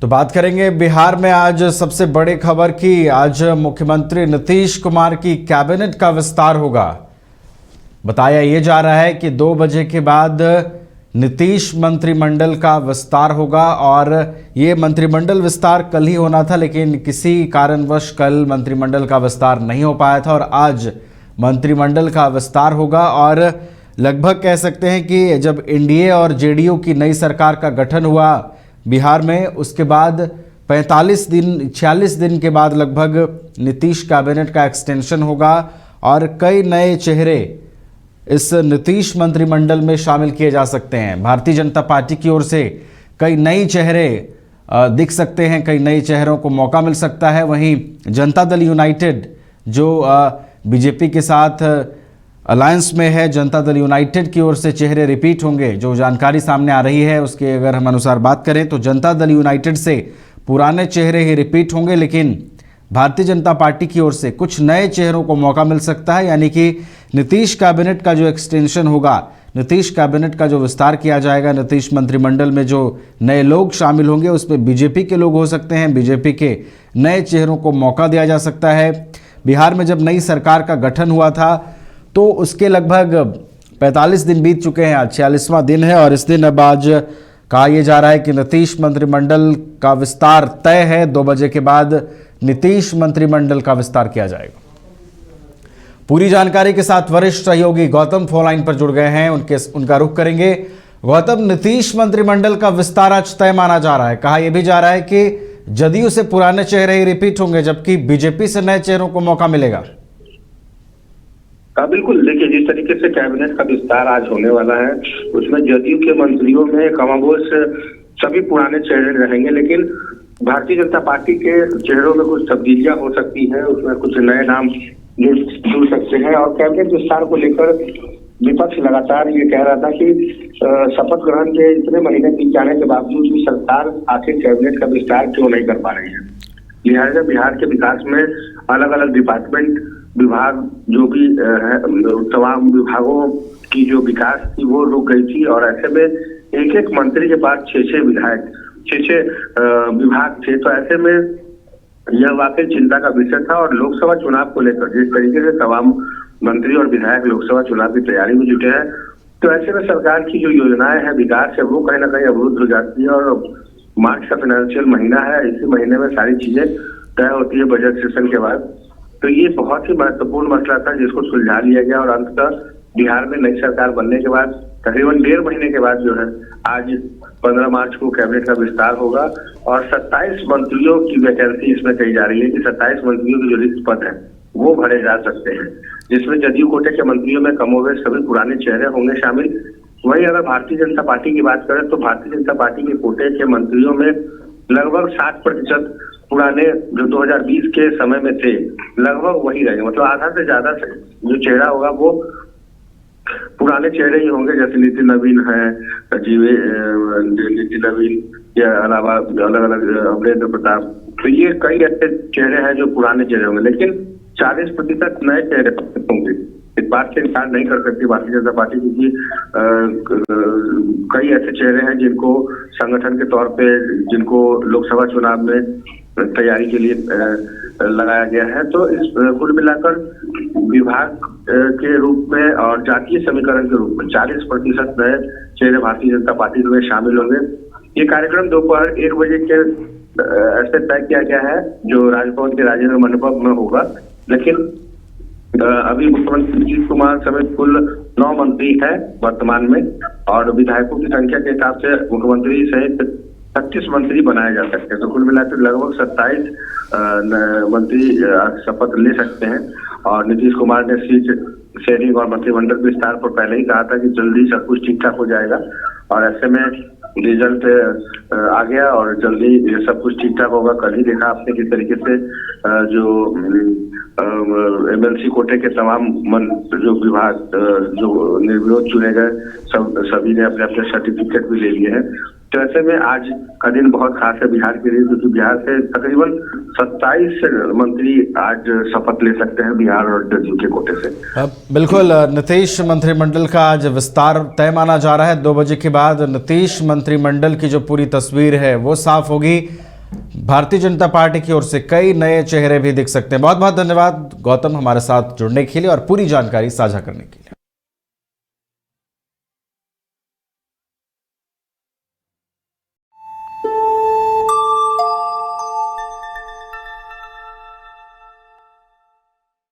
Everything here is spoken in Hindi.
तो बात करेंगे बिहार में आज सबसे बड़ी खबर की। आज मुख्यमंत्री नीतीश कुमार की कैबिनेट का विस्तार होगा। बताया यह जा रहा है कि 2 बजे के बाद नीतीश मंत्रिमंडल का विस्तार होगा और ये मंत्रिमंडल विस्तार कल ही होना था, लेकिन किसी कारणवश कल मंत्रिमंडल का विस्तार नहीं हो पाया था और आज मंत्रिमंडल का विस्तार होगा। और लगभग कह सकते हैं कि जब एनडीए और जेडीयू की नई सरकार का गठन हुआ बिहार में, उसके बाद 46 दिन के बाद लगभग नीतीश कैबिनेट का एक्सटेंशन होगा और कई नए चेहरे इस नीतीश मंत्रिमंडल में शामिल किए जा सकते हैं। भारतीय जनता पार्टी की ओर से कई नए चेहरे दिख सकते हैं, कई नए चेहरों को मौका मिल सकता है। वहीं जनता दल यूनाइटेड जो बीजेपी के साथ अलायंस में है, जनता दल यूनाइटेड की ओर से चेहरे रिपीट होंगे। जो जानकारी सामने आ रही है उसके अगर हम अनुसार बात करें तो जनता दल यूनाइटेड से पुराने चेहरे ही रिपीट होंगे, लेकिन भारतीय जनता पार्टी की ओर से कुछ नए चेहरों को मौका मिल सकता है। यानी कि नीतीश कैबिनेट का जो एक्सटेंशन होगा, नीतीश कैबिनेट का जो विस्तार किया जाएगा, नीतीश मंत्रिमंडल में जो नए लोग शामिल होंगे उसमें बीजेपी के लोग हो सकते हैं, बीजेपी के नए चेहरों को मौका दिया जा सकता है। बिहार में जब नई सरकार का गठन हुआ था तो उसके लगभग 45 दिन बीत चुके हैं, आज 46वां दिन है और इस दिन अब आज कहा यह जा रहा है कि नीतीश मंत्रिमंडल का विस्तार तय है। 2 बजे के बाद नीतीश मंत्रिमंडल का विस्तार किया जाएगा। पूरी जानकारी के साथ वरिष्ठ सहयोगी गौतम फोन लाइन पर जुड़ गए हैं, उनका रुख करेंगे। गौतम, नीतीश मंत्रिमंडल का विस्तार आज तय माना जा रहा है। कहा यह भी जा रहा है कि जदयू से पुराने चेहरे ही रिपीट होंगे जबकि बीजेपी से नए चेहरों को मौका मिलेगा। बिल्कुल, देखिए जिस तरीके से कैबिनेट का विस्तार आज होने वाला है उसमें जदयू के मंत्रियों में कमाबोश सभी पुराने चेहरे रहेंगे, लेकिन भारतीय जनता पार्टी के चेहरों में कुछ तब्दीलियां हो सकती हैं, उसमें कुछ नए नाम जुड़ सकते हैं। और कैबिनेट विस्तार को लेकर विपक्ष लगातार ये कह रहा था कि शपथ ग्रहण के इतने महीने बीत जाने के बावजूद भी सरकार आखिर कैबिनेट का विस्तार क्यों नहीं कर पा रही है। लिहाजा बिहार के विकास में अलग अलग डिपार्टमेंट, विभाग जो भी है, तमाम विभागों की जो विकास थी वो रुक गई थी और ऐसे में एक एक मंत्री के पास 6 विधायक, 6 विभाग थे। तो ऐसे में यह वाकई चिंता का विषय था और लोकसभा चुनाव को लेकर जिस तरीके से तमाम मंत्री और विधायक लोकसभा चुनाव की तैयारी में जुटे हैं, तो ऐसे में सरकार की जो योजनाएं हैं विकास है वो कहीं ना कहीं अवरुद्ध हो जाती है। और मार्च का फाइनेंशियल महीना है, इसी महीने में सारी चीजें तय होती है बजट सेशन के बाद। तो ये बहुत ही महत्वपूर्ण मसला था जिसको सुलझा लिया गया और अंततः बिहार में नई सरकार बनने के बाद तकरीबन 1.5 महीने के बाद जो है आज 15 मार्च को कैबिनेट का विस्तार होगा और 27 मंत्रियों की वैकेंसी इसमें कही जा रही है कि 27 मंत्रियों के जो रिक्त पद है वो भरे जा सकते हैं, जिसमें जदयू कोटे के मंत्रियों में कमोबेश सभी पुराने चेहरे होंगे शामिल। वहीं अगर भारतीय जनता पार्टी की बात करें तो भारतीय जनता पार्टी के कोटे के मंत्रियों में लगभग 60% पुराने जो 2020 के समय में थे लगभग वही रहेंगे, मतलब आधा से ज्यादा से जो चेहरा होगा वो पुराने चेहरे ही होंगे, जैसे नितिन नवीन है, नितिन नवीन के अलावा अलग अलग अमरेंद्र प्रताप। तो ये कई ऐसे चेहरे हैं जो पुराने चेहरे होंगे, लेकिन 40% नए चेहरे होंगे। इस बात से इनकार नहीं कर सकती भारतीय जनता पार्टी, क्योंकि कई ऐसे चेहरे हैं जिनको संगठन के तौर पे जिनको लोकसभा चुनाव में तैयारी के लिए लगाया गया है। तो इस कुल मिलाकर विभाग के रूप में और जातीय समीकरण के रूप में 40% नए चेहरे भारतीय जनता पार्टी में शामिल होंगे। ये कार्यक्रम दोपहर 1 बजे के ऐसे तय किया गया है जो राजभवन के राजेंद्र मंडपम में होगा, लेकिन अभी मुख्यमंत्री नीतीश कुमार समेत कुल 9 मंत्री हैं वर्तमान में और विधायकों की संख्या के हिसाब से मुख्यमंत्री सहित 36 मंत्री बनाए जा सकते हैं। तो कुल मिलाकर लगभग 27 मंत्री शपथ ले सकते हैं और नीतीश कुमार ने सीट शेयरिंग और मंत्रिमंडल विस्तार पर पहले ही कहा था कि जल्दी सब कुछ ठीक ठाक हो जाएगा और ऐसे में रिजल्ट आ गया और जल्दी सब कुछ ठीक ठाक होगा। कल ही देखा आपने किस तरीके से जो एमएलसी कोटे के तमाम जो विभाग जो निर्विरोध चुने गए सभी ने अपने अपने सर्टिफिकेट भी ले लिए हैं। तो ऐसे में आज का दिन बहुत खास है बिहार के लिए, क्योंकि बिहार से तकरीबन 27 मंत्री आज शपथ ले सकते हैं बिहार और जदयू के कोटे से। बिल्कुल, नीतीश मंत्रिमंडल का आज विस्तार तय माना जा रहा है। 2 बजे के बाद नीतीश मंत्रिमंडल की जो पूरी तस्वीर है वो साफ होगी। भारतीय जनता पार्टी की ओर से कई नए चेहरे भी दिख सकते हैं। बहुत बहुत धन्यवाद गौतम हमारे साथ जुड़ने के लिए और पूरी जानकारी साझा करने के लिए।